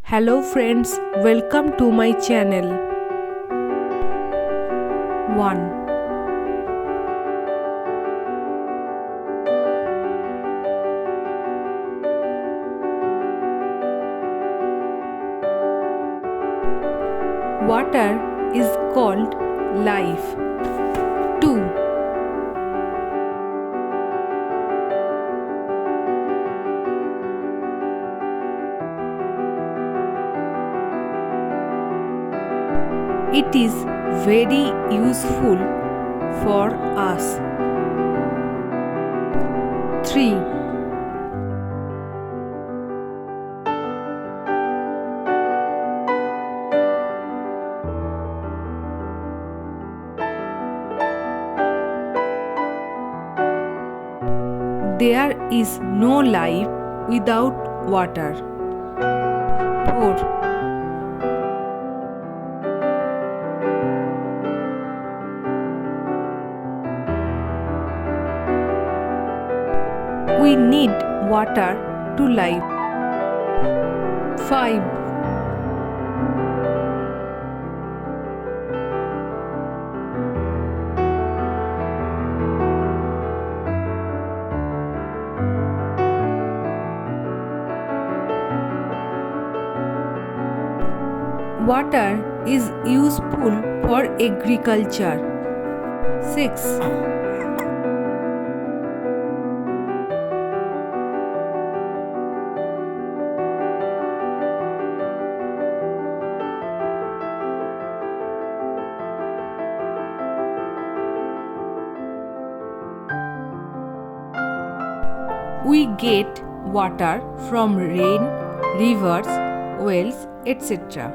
Hello friends, welcome to my channel. 1. Water is called life. 2. It is very useful for us. 3. There is no life without water. 4. We need water to live. 5. Water is useful for agriculture. 6. We get water from rain, rivers, wells, etc.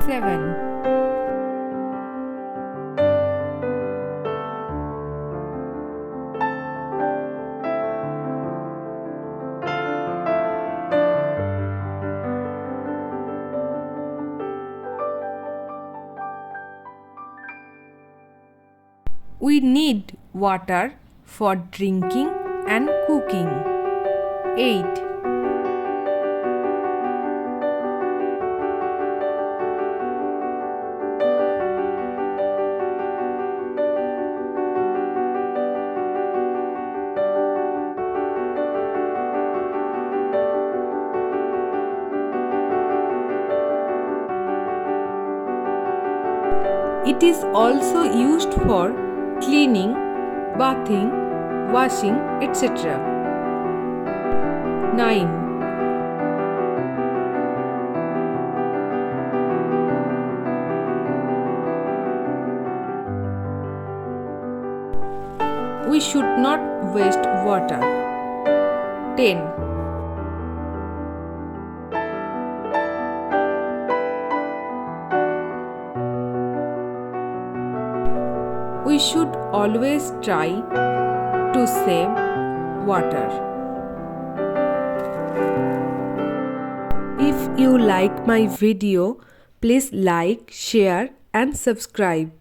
7. We need water for drinking and cooking. 8. It is also used for cleaning, bathing, washing, etc. 9. We should not waste water. 10. We should always try to save water. If you like my video, please like, share and subscribe.